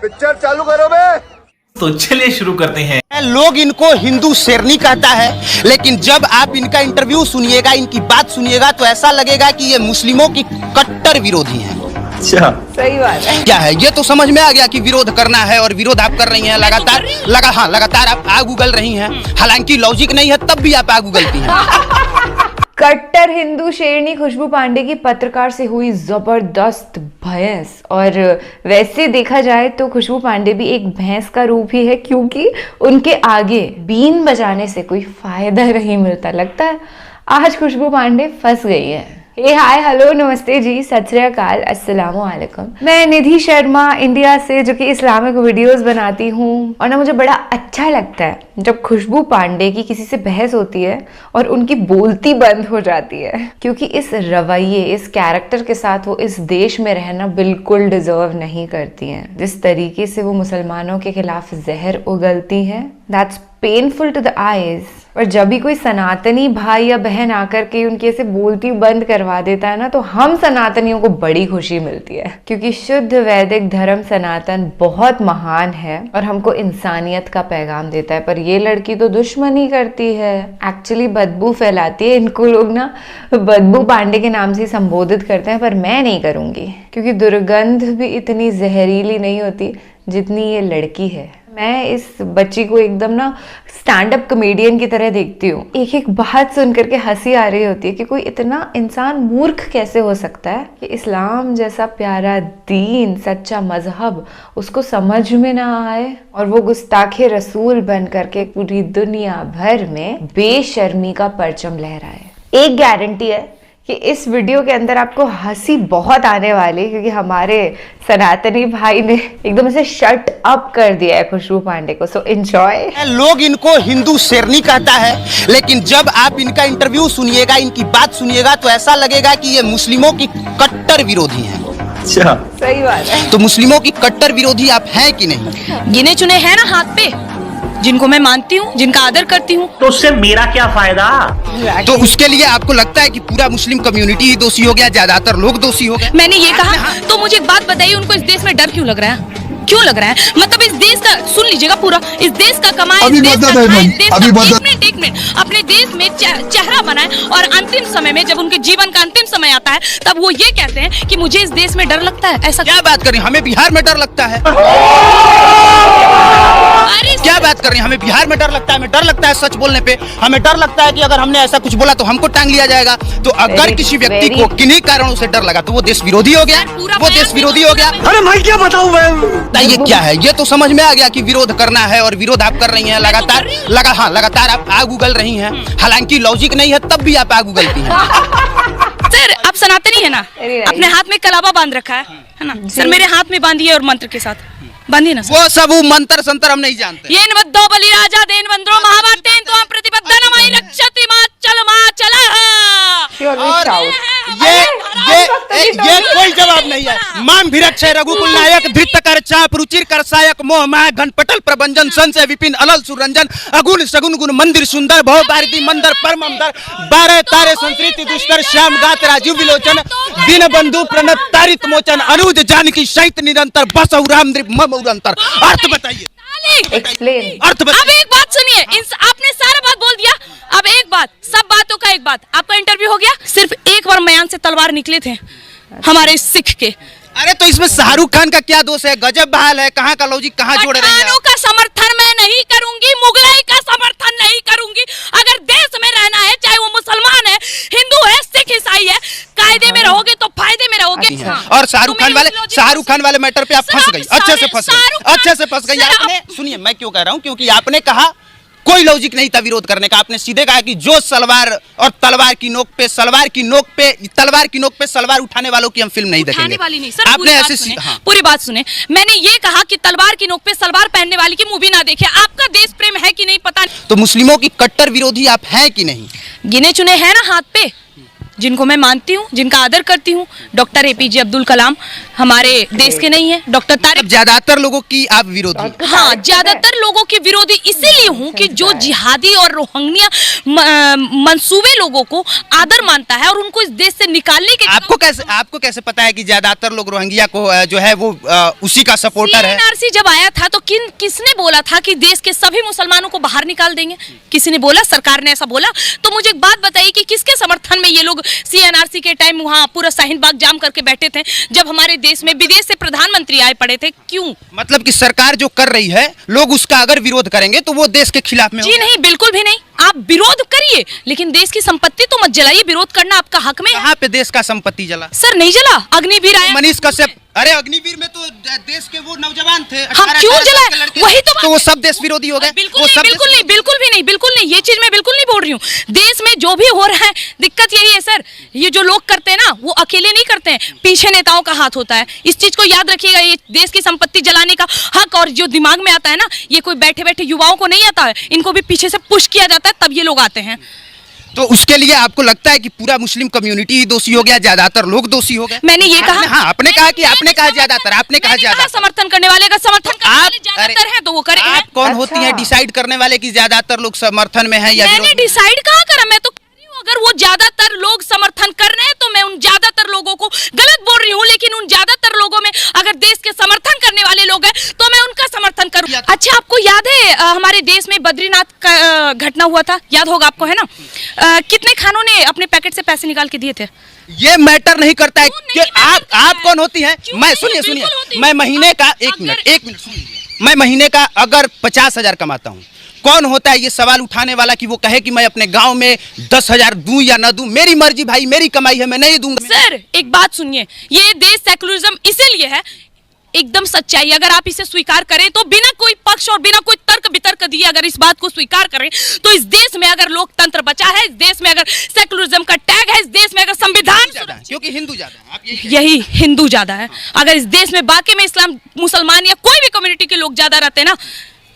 Picture चालू करो बे। तो चलिए शुरू करते हैं। लोग इनको हिंदू शेरनी कहता है, लेकिन जब आप इनका इंटरव्यू सुनिएगा, इनकी बात सुनिएगा तो ऐसा लगेगा कि ये मुस्लिमों की कट्टर विरोधी हैं। अच्छा, सही बात है। क्या है ये तो समझ में आ गया कि विरोध करना है, और विरोध आप कर रही हैं लगातार। लगातार आप आग उगल रही हैं, हालांकि लॉजिक नहीं है तब भी आप आग उगलती हैं। कट्टर हिंदू शेरनी खुशबू पांडे की पत्रकार से हुई जबरदस्त भैंस। और वैसे देखा जाए तो खुशबू पांडे भी एक भैंस का रूप ही है, क्योंकि उनके आगे बीन बजाने से कोई फायदा नहीं मिलता। लगता है आज खुशबू पांडे फंस गई है। हाय हेलो नमस्ते जी, सत श्री अकाल, अस्सलामु अलैकुम। मैं निधि शर्मा इंडिया से, जो कि इस्लामिक वीडियोस बनाती हूँ। और ना मुझे बड़ा अच्छा लगता है जब खुशबू पांडे की किसी से बहस होती है और उनकी बोलती बंद हो जाती है, क्योंकि इस रवैये, इस कैरेक्टर के साथ वो इस देश में रहना बिल्कुल डिजर्व नहीं करती हैं। जिस तरीके से वो मुसलमानों के खिलाफ जहर उगलती हैं, that's painful to the eyes. और जब भी कोई सनातनी भाई या बहन आकर के उनकी ऐसे बोलती बंद करवा देता है ना, तो हम सनातनियों को बड़ी खुशी मिलती है, क्योंकि शुद्ध वैदिक धर्म सनातन बहुत महान है और हमको इंसानियत का पैगाम देता है। पर ये लड़की तो दुश्मनी करती है, एक्चुअली बदबू फैलाती है। इनको लोग ना बदबू पांडे के नाम से संबोधित करते हैं, पर मैं नहीं करूंगी, क्योंकि दुर्गंध भी इतनी जहरीली नहीं होती जितनी ये लड़की है। मैं इस बच्ची को एकदम ना स्टैंड अप कॉमेडियन की तरह देखती हूँ। एक एक बात सुन करके हंसी आ रही होती है कि कोई इतना इंसान मूर्ख कैसे हो सकता है कि इस्लाम जैसा प्यारा दीन, सच्चा मजहब उसको समझ में ना आए, और वो गुस्ताखे रसूल बन करके पूरी दुनिया भर में बेशर्मी का परचम लहराए। एक गारंटी है कि इस वीडियो के अंदर आपको हंसी बहुत आने वाली, क्योंकि हमारे सनातनी भाई ने एकदम से शट अप कर दिया है खुशबू पांडे को। So enjoy. लोग इनको हिंदू शेरनी कहता है, लेकिन जब आप इनका इंटरव्यू सुनिएगा, इनकी बात सुनिएगा तो ऐसा लगेगा कि ये मुस्लिमों की कट्टर विरोधी हैं। अच्छा, सही बात है। तो मुस्लिमों की कट्टर विरोधी आप हैं कि नहीं? गिने चुने हैं ना हाथ पे, जिनको मैं मानती हूँ, जिनका आदर करती हूँ। तो उससे मेरा क्या फायदा? तो उसके लिए आपको लगता है कि पूरा मुस्लिम कम्युनिटी ही दोषी हो गया, ज्यादातर लोग दोषी हो गए? मैंने ये कहा तो मुझे एक बात बताइए, उनको इस देश में डर क्यों लग रहा है? क्यों लग रहा है? मतलब इस देश का, सुन लीजिएगा पूरा, इस देश का कमाए, एक मिनट अपने देश में चेहरा बनाए, और अंतिम समय में जब उनके जीवन का अंतिम समय आता है तब वो ये कहते हैं कि मुझे इस देश में डर लगता है। ऐसा क्या बात कर रही हैं? हमें बिहार में डर लगता है। क्या बात कर रही हैं? हमें बिहार में डर लगता है, हमें डर लगता है सच बोलने पे। हमें डर लगता है कि अगर हमने ऐसा कुछ बोला तो हमको टांग लिया जाएगा। तो अगर किसी व्यक्ति को किन्हीं कारणों से डर लगा तो वो देश विरोधी हो गया, वो देश विरोधी हो गया। अरे भाई क्या बताऊं मैं? ये क्या है? ये तो समझ में आ गया कि विरोध करना है, और विरोध आप कर रही हैं लगातार आप आग उगल रही हैं, हालांकि लॉजिक नहीं है तब भी आप आग उगलती हैं। सर, आप सनातनी है ना? अपने हाथ में कलावा बांध रखा है ना? सर मेरे हाथ में बांधिए, और मंत्र के साथ बांधिए ना। वो सब वो मंत्र संतर हम नहीं जानते। ये नवद्दो बलि राजा देन वंद्रो महाभारतेन तो प्रतिबद्ध नमहि रक्षति माचल और ये कोई जवाब नहीं है। माम भिरक्षय रघुकुल नायक धृत कर चाप रुचिर कर सायक मोह माह घन पटल प्रभंजन संशय विपिन अलल सुरंजन अगुण सगुन गुण मंदिर सुंदर भव भारती मंदर परमम दर 12 तारे संस्कृति दुष्कर श्याम गात राजीव विलोचन दीन बंधु प्रणत तारित मोचन अनुज जानकी सहित निरंतर बस राम मम उरंतर। अर्थ बताइए, एक्सप्लेन। अर्थ बताइए। अब एक बात सुनिए, आपने सारा बात बोल दिया, अब एक बात, सब बातों का एक बात, आपका इंटरव्यू हो गया। सिर्फ एक बार मयान से तलवार निकले थे हमारे सिख के। अरे तो इसमें शाहरुख खान का क्या दोष है? गजब बहाल है, कहाँ का लॉजिक कहाँ जोड़ रहे हैं? पठानों का समर्थन मैं नहीं करूंगी, मुगलाई का समर्थन नहीं करूंगी। अगर देश में रहना है, चाहे वो मुसलमान है, हिंदू है, सिख ईसाई है, कायदे में रहोगे तो फायदे में रहोगे। और शाहरुख खान वाले मैटर पे आप फंस गई, अच्छे से फंस गई। आपने सुनिए, मैं क्यों कह रहा हूँ, क्योंकि आपने कहा कोई लॉजिक नहीं था विरोध करने का। आपने सीधे कहा कि जो सलवार और तलवार की नोक पे सलवार उठाने वालों की हम फिल्म नहीं देखेंगे। वाली नहीं सर, आपने ऐसे पूरी बात सुने। मैंने ये कहा कि तलवार की नोक पे सलवार पहनने वाली की मूवी ना देखे। आपका देश प्रेम है कि नहीं पता नहीं। तो मुस्लिमों की कट्टर विरोधी आप हैं कि नहीं? गिने चुने हैं ना हाथ पे, जिनको मैं मानती हूँ, जिनका आदर करती हूँ, डॉक्टर APJ अब्दुल कलाम हमारे देश के नहीं है, डॉक्टर तारिक। ज्यादातर लोगों की आप विरोधी? हाँ, ज्यादातर लोगों की विरोधी इसीलिए हूँ कि जो जिहादी और रोहिंग्या मंसूबे लोगों को आदर मानता है और उनको इस देश से निकालने के आपको कैसे पता है कि ज्यादातर लोग रोहिंग्या को जो है वो उसी का सपोर्टर है? CNRC जब आया था तो किसने बोला था कि देश के सभी मुसलमानों को बाहर निकाल देंगे? किसी ने बोला? सरकार ने ऐसा बोला? तो मुझे एक बात बताइए कि किसके समर्थन में ये लोग CNRC के टाइम वहाँ पूरा शाहीन बाग जाम करके बैठे थे, जब हमारे देश में विदेश से प्रधानमंत्री आए पड़े थे? क्यों? मतलब कि सरकार जो कर रही है, लोग उसका अगर विरोध करेंगे तो वो देश के खिलाफ में? जी नहीं, बिल्कुल भी नहीं। आप विरोध करिए लेकिन देश की संपत्ति तो मत जलाइए। विरोध करना आपका हक में है। कहाँ पे देश का संपत्ति जला? सर नहीं जला, अग्निवीर आया। मनीष कश्यप, अरे अग्निवीर में तो देश के वो नौजवान थे। हम क्यों जलाए? वही तो वो सब देश विरोधी हो गए? बिल्कुल नहीं, बिल्कुल नहीं, बिल्कुल भी नहीं, बिल्कुल नहीं। ये चीज मैं बिल्कुल नहीं बोल रही हूँ। देश में जो भी हो रहा है, दिक्कत यही है सर, ये जो लोग करते हैं ना, वो अकेले नहीं करते हैं, पीछे नेताओं का हाथ होता है। इस चीज को याद रखिएगा। ये देश की संपत्ति जलाने का हक और जो दिमाग में आता है ना, ये कोई बैठे बैठे युवाओं को नहीं आता है, इनको भी पीछे से पुश किया जाता है, तब ये लोग आते हैं। तो उसके लिए आपको लगता है कि पूरा मुस्लिम कम्युनिटी ही दोषी हो गया, ज्यादातर लोग दोषी हो गए? मैंने ये कहा? हाँ, आपने कहा कि आपने कहा ज्यादातर, आपने कहा ज्यादातर। समर्थन करने वाले का समर्थन करने वाले ज्यादातर हैं तो वो करेंगे। आप कौन होती हैं डिसाइड करने वाले कि ज्यादातर लोग समर्थन में हैं या विरोध में? मैंने डिसाइड कहाँ करा? मैं तो कह रही हूँ अगर वो ज्यादातर लोग समर्थन कर रहे हैं तो मैं उन ज्यादातर लोगों को गलत बोल रही हूँ, लेकिन उन ज्यादातर लोगों में अगर देश के समर्थन करने वाले लोग हैं तो मैं उनका समर्थन करूँ। अच्छा, आपको याद है हमारे देश में बद्रीनाथ का घटना हुआ था? याद होगा आपको, है ना? कितने खानों ने अपने पैकेट से पैसे निकाल के दिए थे? ये मैटर नहीं करता है कि आप कौन होती हैं? मैं सुनिए, मैं महीने का एक मिनट सुनिए, मैं महीने का अगर 50,000 कमाता हूँ, कौन होता है ये सवाल उठाने वाला कि वो कहे कि मैं अपने गांव में 10,000 दूं या ना दूं? मेरी मर्जी भाई, मेरी कमाई है, मैं नहीं दूंगा। सर एक बात सुनिए, ये देश सेकुलरिज्म इसीलिए है, एकदम सच्चाई। अगर आप इसे स्वीकार करें तो बिना कोई पक्ष और बिना कोई तर्क वितर्क दिए अगर इस बात को स्वीकार करें तो इस देश में अगर लोकतंत्र बचा है, इस देश में अगर सेकुलरिज्म का टैग है, इस देश में अगर संविधान, क्योंकि हिंदू ज्यादा है, यही हिंदू ज्यादा है। अगर इस देश में बाकी में इस्लाम, मुसलमान या कोई भी कम्युनिटी के लोग ज्यादा रहते हैं ना,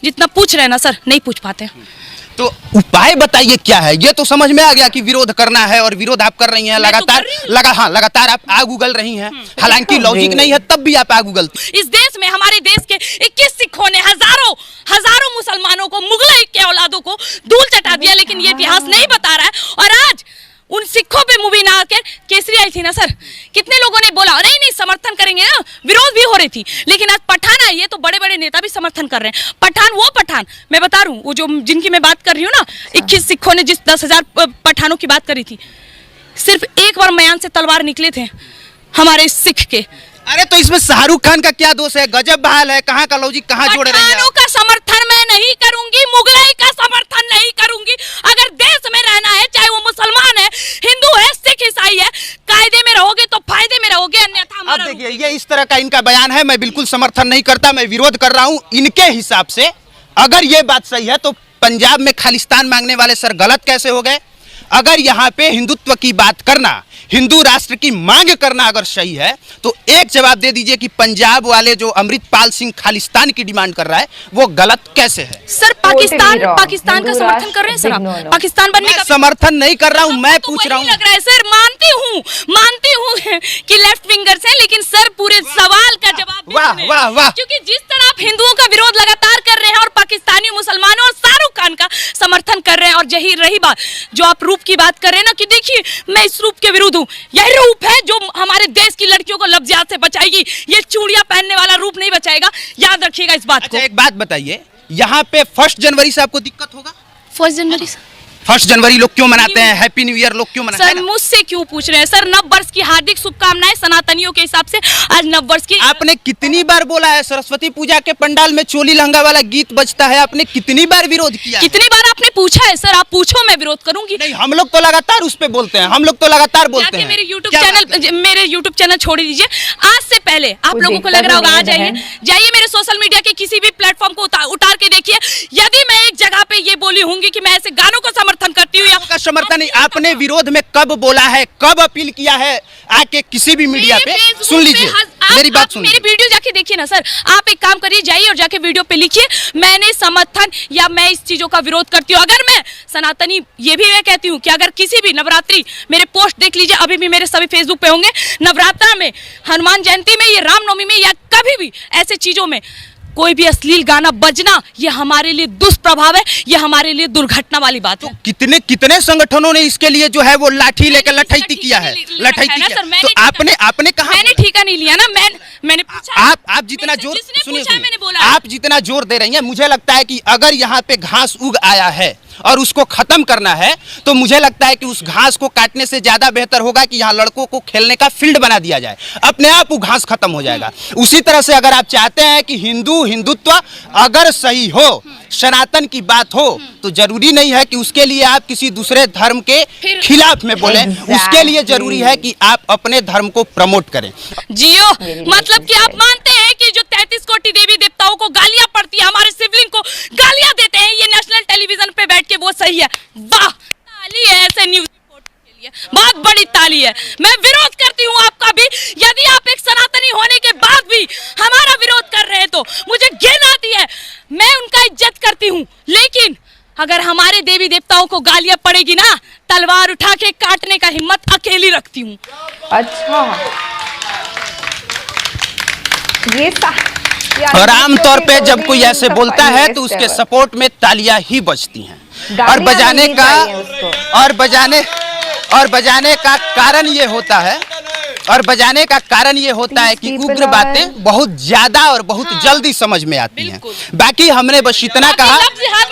जितना पूछ रहे हैं ना सर, नहीं पूछ पाते। तो उपाय बताइए क्या है? ये तो समझ में आ गया कि विरोध करना है और विरोध आप कर रही हैं लगातार, लगातार आप आग उगल रही हैं, हालांकि लॉजिक नहीं है तब भी आप आग उगलती। इस देश में, हमारे देश के 21 सिखों ने हजारों मुसलमानों को, मुगलई के औलादों को धूल चटा दिया, लेकिन ये इतिहास नहीं बता रहा है। और आज उन सिखों पे मूवी ना आकर केसरी आई थी ना सर, कितने लोगों ने बोला नहीं समर्थन करेंगे ना, विरोध भी हो रही थी, लेकिन आज पठान आई है तो बड़े बड़े नेता भी समर्थन कर रहे हैं। पठान मैं बता रहा हूँ, वो जो जिनकी मैं बात कर रही हूँ ना, 21 सिखों ने जिस 10,000 पठानों की बात करी थी, सिर्फ एक बार म्यान से तलवार निकले थे हमारे सिख के। अरे तो इसमें शाहरुख खान का क्या दोष है? गजब बहाल है, कहाँ का लॉजिक कहाँ जोड़ रही है? पठानों का समर्थन मैं नहीं करूंगी, मुगलई का समर्थन नहीं करूंगी। अगर देश में रहना है, चाहे वो मुसलमान है, हिंदू है, सिख, ईसाई है, कायदे में रहोगे तो फायदे में रहोगे, अन्यथा अब देखिए, ये इस तरह का इनका बयान है, मैं बिल्कुल समर्थन नहीं करता, मैं विरोध कर रहा हूँ। इनके हिसाब से अगर ये बात सही है तो पंजाब में खालिस्तान मांगने वाले सर गलत कैसे हो गए? अगर यहाँ पे हिंदुत्व की बात करना, हिंदू राष्ट्र की मांग करना अगर सही है तो एक जवाब दे दीजिए कि पंजाब वाले जो अमृतपाल सिंह खालिस्तान की डिमांड कर रहा है वो गलत कैसे है? सर पाकिस्तान का समर्थन कर रहे हैं सर आप? पाकिस्तान बनने का समर्थन नहीं कर रहा हूँ, मैं पूछ रहा हूँ। लग रहा है सर, मानती हूँ कि लेफ्ट विंगर्स हैं, लेकिन सर पूरे सवाल का जवाब वाह, क्योंकि जिस तरह आप हिंदुओं का विरोध लगातार कर रहे हैं और पाकिस्तानी मुसलमानों और शाहरुख खान का समर्थन कर रहे हैं, और यही रही बात जो आप रूप की बात कर रहे हैं ना, कि देखिए मैं इस रूप के विरुद्ध हूँ, यही रूप है जो हमारे देश की लड़कियों को लफ्ज़ियात से बचाएगी, ये चूड़ियां पहनने वाला रूप नहीं बचाएगा, याद रखिएगा इस बात को। एक बात बताइए, यहाँ पे 1 जनवरी से आपको दिक्कत होगा? 1 जनवरी से 1 जनवरी लोग क्यों मनाते हैं? हैप्पी न्यू ईयर लोग क्यों मनाते हैं? सर मुझसे क्यों पूछ रहे हैं सर? नव वर्ष की हार्दिक शुभकामनाएं सनातनियों के हिसाब से। आज नव वर्ष की आपने कितनी बार बोला है सरस्वती पूजा के पंडाल में चोली लहंगा वाला गीत बजता है, आपने कितनी बार विरोध किया? कितनी बार आपने पूछा है सर? आप पूछो, मैं विरोध करूंगी। नहीं, हम लोग तो लगातार उस पे बोलते हैं, हम लोग तो लगातार बोलते हैं। मेरे यूट्यूब चैनल छोड़ दीजिए। आज से पहले आप लोगों को लग रहा होगा, आ जाइए मेरे सोशल मीडिया के किसी भी प्लेटफॉर्म को उतार के देखिए, यदि मैं एक जगह पे ये बोली होंगी कि मैं ऐसे गानों को समर्थन करती हूँ। का समर्थन नहीं, आपने विरोध में कब बोला है, कब अपील किया है आके किसी भी मीडिया पे? सुन लीजिए मेरी बात, सुन मेरी वीडियो जाके देखिए ना सर। आप एक काम करिए, जाइए और जाके वीडियो पे लिखिए मैंने समर्थन या मैं इस चीजों का विरोध करती हूँ। अगर मैं सनातनी, ये भी मैं कहती हूँ कि अगर किसी भी नवरात्रि, मेरे पोस्ट देख लीजिए, अभी भी मेरे सभी फेसबुक पे होंगे, नवरात्रा में, हनुमान जयंती में, ये रामनवमी में, या कभी भी ऐसे चीजों में कोई भी अश्लील गाना बजना, ये हमारे लिए दुष्प्रभाव है, ये हमारे लिए दुर्घटना वाली बात है। कितने कितने संगठनों ने इसके लिए जो है वो लाठी लेकर लठैती किया है, लठैती किया। तो आपने कहा, मैंने ठेका नहीं लिया ना, मैंने पूछा। आप जितना जोर, सुनिए, आप जितना जोर दे रही हैं, मुझे लगता है कि अगर यहाँ पे घास उग आया है और उसको खत्म करना है, तो मुझे लगता है कि उस घास को काटने से ज्यादा बेहतर होगा कि यहाँ लड़कों को खेलने का फील्ड बना दिया जाए, अपने आप वो घास खत्म हो जाएगा। उसी तरह से अगर आप चाहते हैं कि हिंदुत्व अगर सही हो, सनातन की बात हो, तो जरूरी नहीं है कि उसके लिए आप किसी दूसरे धर्म के खिलाफ में बोलें। उसके लिए जरूरी है कि आप अपने धर्म को प्रमोट करें। जियो, मतलब कि आप मानते हैं कि जो 33 कोटि देवी देवताओं को गालियां पड़ती है, हमारे शिवलिंग को गालियां देते हैं, ये नेशनल टेलीविजन पे बैठ के वो सही है? वाह, ताली है ऐसे न्यूज रिपोर्टर के लिए, बहुत बड़ी ताली है। मैं विरोध करती हूँ आपका भी। यदि आप एक सनातनी होने के बाद भी हमारा विरोध कर रहे हैं तो मुझे घिन आती है। मैं उनका इज्जत करती हूँ, लेकिन अगर हमारे देवी देवताओं को गालियां पड़ेगी ना, तलवार उठा के काटने का हिम्मत अकेली रखती हूँ। अच्छा, ये और आमतौर पे जब कोई ऐसे बोलता है तो उसके सपोर्ट में तालियां ही बजती हैं, और बजाने का कारण ये होता है, कि उग्र बातें बहुत ज्यादा और बहुत जल्दी समझ में आती हैं। बाकी हमने बस इतना कहा,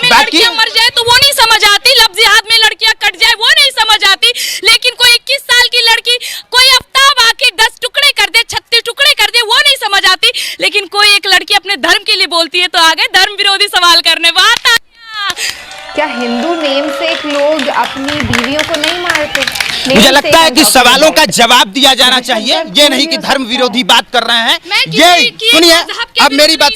बाकी मर जाए तो वो नहीं समझ आती, लफ्ज़ हाथ में लड़कियां कट जाए वो नहीं समझ आती, लेकिन कोई 21 साल की लड़की कोई आफ्ताब आके 10 टुकड़े कर दे, 36 टुकड़े कर दे, वो नहीं समझ आती। लेकिन कोई एक लड़की अपने धर्म के लिए बोलती है तो आगे धर्म विरोधी सवाल करने। बात क्या हिंदू नेम से एक लोग अपनी बीवियों को नहीं मारते? मुझे लगता है कि सवालों का जवाब दिया जाना चाहिए, ये नहीं कि धर्म विरोधी बात कर रहे हैं। ये सुनिए, अब मेरी बात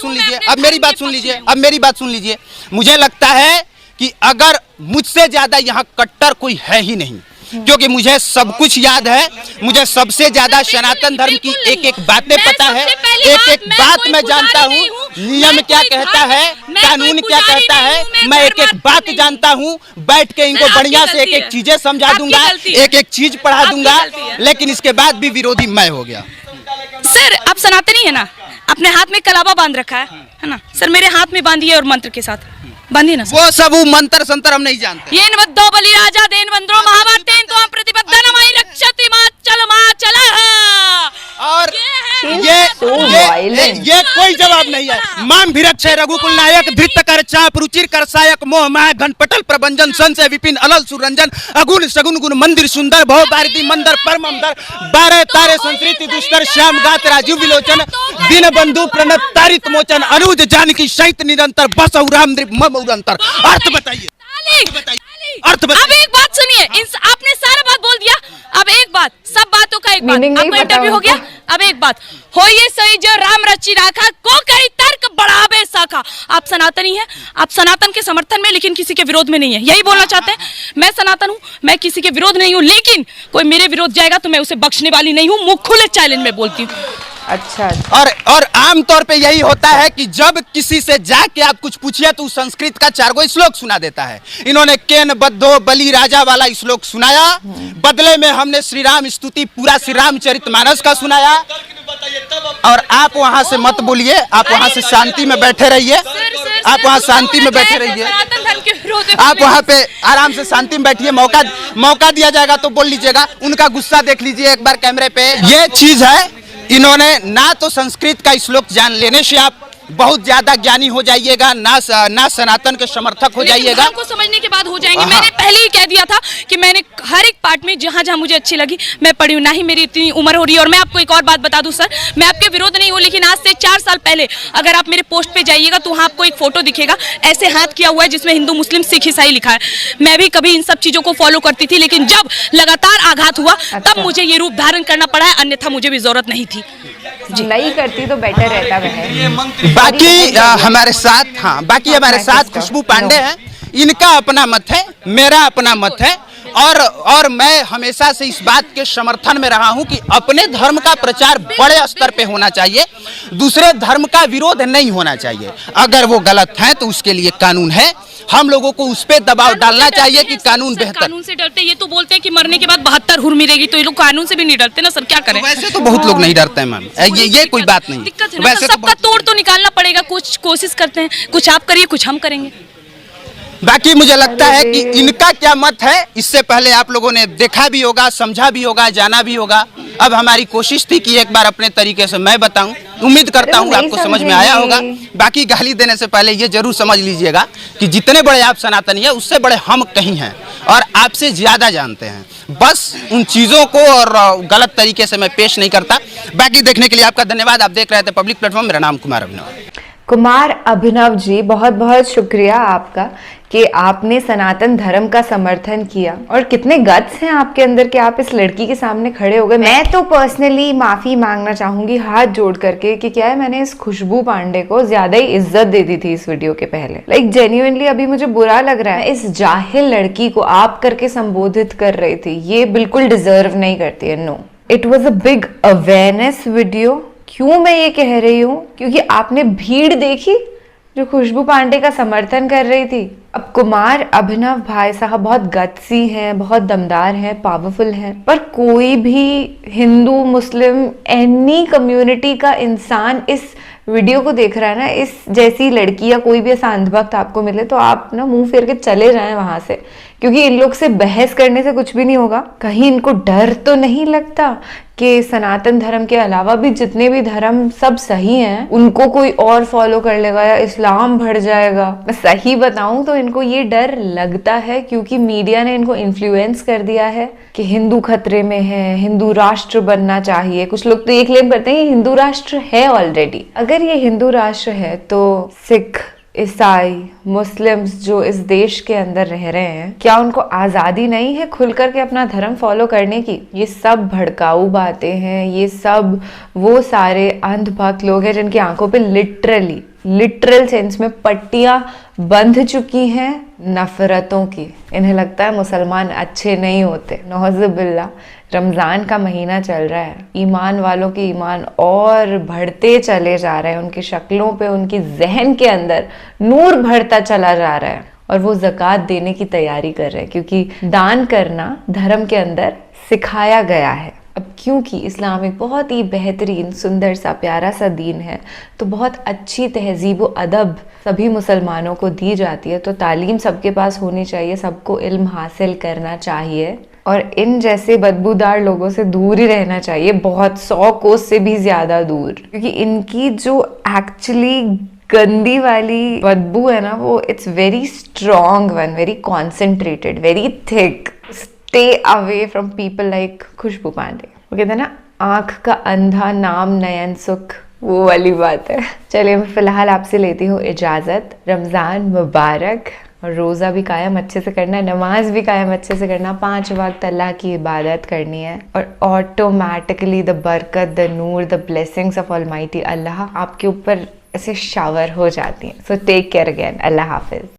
सुन लीजिए, मुझे लगता है कि अगर मुझसे ज्यादा यहाँ कट्टर कोई है ही नहीं, क्योंकि मुझे सब कुछ याद है, मुझे सबसे ज्यादा सनातन धर्म की एक एक बातें पता है, एक एक बात मैं जानता हूँ, नियम क्या कहता है, कानून क्या कहता है, मैं एक एक बात जानता हूँ। बैठ के इनको बढ़िया से एक एक चीजें समझा दूंगा, एक एक चीज पढ़ा दूंगा, लेकिन इसके बाद भी विरोधी मैं हो गया। सर आप सनातनी है ना, अपने हाथ में कलावा बांध रखा है ना सर, मेरे हाथ में बांधिए और मंत्र के साथ बांधिए ना। वो सब मंत्र संतर हम नहीं जानते। येन बद्धो बलि राजा देन वंद्रो महाभारतेन त्वं प्रतिपद्दनमयि रक्षति माचल। और ये कोई जवाब नहीं है। माम भिरक्षय रघुकुल नायक धृत कर चाप रुचिर कर सायक मोह माय घनपटल प्रभंजन संशय विपिन अलल सुरंजन अगुण सगुन गुण मंदिर सुंदर भव भारती मंदर परमंदर 12 तारे संस्कृति दुष्कर श्याम गात राजीव विलोचन दिन बंधु प्रणत तारित मोचन अनुज जानकी सहित निरंतर बस राम मम उरंतर। अर्थ बताइए, अर्थ बताइए। अब एक बात सुनिए, आपने सारा बात बोल दिया, अब एक बात, सब बातों का एक बात, आपका इंटरव्यू हो गया। अब एक बात हो, ये सही जो राम रची राखा को कई तर्क बढ़ावे साखा। आप सनातनी है, आप सनातन के समर्थन में लेकिन किसी के विरोध में नहीं है, यही बोलना चाहते हैं? मैं सनातन हूँ, मैं किसी के विरोध नहीं हूँ, लेकिन कोई मेरे विरोध जाएगा तो मैं उसे बख्शने वाली नहीं हूँ। मुंह खुले चैलेंज में बोलती हूँ। अच्छा। और आमतौर पे यही होता है कि जब किसी से जाके आप कुछ पूछिए तो संस्कृत का 4 गो श्लोक सुना देता है। इन्होंने केन बद्धो बलि राजा वाला श्लोक सुनाया, बदले में हमने श्री राम स्तुति पूरा श्री रामचरितमानस का सुनाया। और आप वहां से मत बोलिए, आप वहां से शांति में बैठे रहिए, आप वहां शांति में बैठे रहिए, आप वहां पे आराम से शांति में बैठिए। मौका दिया जाएगा तो बोल लीजिएगा। उनका गुस्सा देख लीजिए एक बार कैमरे पे। ये चीज है, इन्होंने ना तो संस्कृत का श्लोक जान लेने से आप बहुत ज्यादा ज्ञानी हो जाइएगा, ना सनातन के समर्थक हो जाइएगा। को समझने के बाद हो जाएंगे। मैंने पहले ही कह दिया था कि मैंने हर एक पार्ट में जहाँ जहाँ मुझे अच्छी लगी मैं पढ़ी हूँ, ना ही मेरी इतनी उम्र हो रही है। और मैं आपको एक और बात बता दूं सर, मैं आपके विरोध नहीं हूँ, लेकिन आज से 4 साल पहले अगर आप मेरे पोस्ट पे जाइएगा तो वहाँ आपको एक फोटो दिखेगा, ऐसे हाथ किया हुआ है जिसमें हिंदू मुस्लिम सिख ईसाई लिखा है। मैं भी कभी इन सब चीजों को फॉलो करती थी, लेकिन जब लगातार आघात हुआ तब मुझे ये रूप धारण करना पड़ा है, अन्यथा मुझे भी जरूरत नहीं थी। नहीं करती तो बेटर रहता है। बाकी हमारे साथ खुशबू पांडे हैं, इनका अपना मत है। मेरा अपना मत है और मैं हमेशा से इस बात के समर्थन में रहा हूं कि अपने धर्म का प्रचार बड़े स्तर पे होना चाहिए, दूसरे धर्म का विरोध नहीं होना चाहिए। अगर वो गलत है तो उसके लिए कानून है, हम लोगों को उस पे दबाव डालना चाहिए कि कानून बेहतर। कानून से डरते, ये तो बोलते हैं कि मरने के बाद 72 हुर मिलेगी, तो ये लोग कानून से भी नहीं डरते ना सर, क्या करें? वैसे तो बहुत लोग नहीं डरते हैं मैम, ये कोई बात नहीं। दिक्कत है ना, वैसे सबका तोड़ तो निकालना पड़ेगा, कुछ कोशिश करते हैं, कुछ आप करिए कुछ हम करेंगे। बाकी मुझे लगता है कि इनका क्या मत है, इससे पहले आप लोगों ने देखा भी होगा, समझा भी होगा, जाना भी होगा। अब हमारी कोशिश थी कि एक बार अपने तरीके से मैं बताऊं, उम्मीद करता हूं आपको समझ में आया होगा। बाकी गाली देने से पहले ये जरूर समझ लीजिएगा कि जितने बड़े आप सनातनी हैं उससे बड़े हम कहीं हैं और आपसे ज्यादा जानते हैं। बस उन चीज़ों को और गलत तरीके से मैं पेश नहीं करता। बाकी देखने के लिए आपका धन्यवाद। आप देख रहे थे पब्लिक प्लेटफॉर्म। मेरा नाम कुमार अभिनव जी, बहुत बहुत शुक्रिया आपका कि आपने सनातन धर्म का समर्थन किया और कितने गट्स हैं आपके अंदर कि आप इस लड़की के सामने खड़े हो गए। मैं तो पर्सनली माफी मांगना चाहूंगी हाथ जोड़ करके कि क्या है, मैंने इस खुशबू पांडे को ज्यादा ही इज्जत दे दी थी इस वीडियो के पहले। लाइक जेन्युइनली अभी मुझे बुरा लग रहा है, इस जाहिल लड़की को आप करके संबोधित कर रही थी, ये बिल्कुल डिजर्व नहीं करती है। No, it was a big awareness video. क्यों मैं ये कह रही हूँ? क्योंकि आपने भीड़ देखी जो खुशबू पांडे का समर्थन कर रही थी। अब कुमार अभिनव भाई साहब बहुत गत्सी हैं, बहुत दमदार हैं, पावरफुल हैं, पर कोई भी हिंदू मुस्लिम एनी कम्युनिटी का इंसान इस वीडियो को देख रहा है ना, इस जैसी लड़की या कोई भी ऐसा अंधभक्त आपको मिले तो आप ना मुंह फेर के चले जाएं वहां से, क्योंकि इन लोग से बहस करने से कुछ भी नहीं होगा। कहीं इनको डर तो नहीं लगता कि सनातन धर्म के अलावा भी जितने भी धर्म सब सही हैं, उनको कोई और फॉलो कर लेगा या इस्लाम बढ़ जाएगा? मैं सही बताऊं तो इनको ये डर लगता है क्योंकि मीडिया ने इनको इन्फ्लुएंस कर दिया है कि हिंदू खतरे में है, हिंदू राष्ट्र बनना चाहिए। कुछ लोग तो ये क्लेम करते हैं कि हिंदू राष्ट्र है ऑलरेडी। अगर ये हिंदू राष्ट्र है तो सिख, ईसाई, मुस्लिम्स जो इस देश के अंदर रह रहे हैं, क्या उनको आज़ादी नहीं है खुल करके अपना धर्म फॉलो करने की? ये सब भड़काऊ बातें हैं, ये सब वो सारे अंधभक्त लोग हैं जिनकी आंखों पे लिटरल सेंस में पट्टियां बंध चुकी हैं नफरतों की। इन्हें लगता है मुसलमान अच्छे नहीं होते। नौजुबिल्ला, रमज़ान का महीना चल रहा है, ईमान वालों के ईमान और बढ़ते चले जा रहे हैं, उनकी शक्लों पे, उनकी जहन के अंदर नूर बढ़ता चला जा रहा है और वो ज़कात देने की तैयारी कर रहे हैं क्योंकि दान करना धर्म के अंदर सिखाया गया है। अब क्योंकि इस्लाम एक बहुत ही बेहतरीन, सुंदर सा, प्यारा सा दीन है, तो बहुत अच्छी तहजीब व अदब सभी मुसलमानों को दी जाती है। तो तालीम सबके पास होनी चाहिए, सबको इल्म हासिल करना चाहिए और इन जैसे बदबूदार लोगों से दूर ही रहना चाहिए, बहुत 100 कोस से भी ज़्यादा दूर, क्योंकि इनकी जो एक्चुअली गंदी वाली बदबू है ना, वो it's very strong one, very concentrated, very thick. Stay away from people like खुशबू पांडे। वो कहते हैं ना, आंख का अंधा नाम नयन सुख, वो वाली बात है। चलिए मैं फिलहाल आपसे लेती हूँ इजाजत। रमजान मुबारक और रोज़ा भी कायम अच्छे से करना है, नमाज भी कायम अच्छे से करना, 5 वक्त अल्लाह की इबादत करनी है और ऑटोमेटिकली द बरकत, द नूर, the blessings of almighty Allah आपके ऊपर ऐसे शावर हो जाती हैं। So take care again. Allah हाफिज।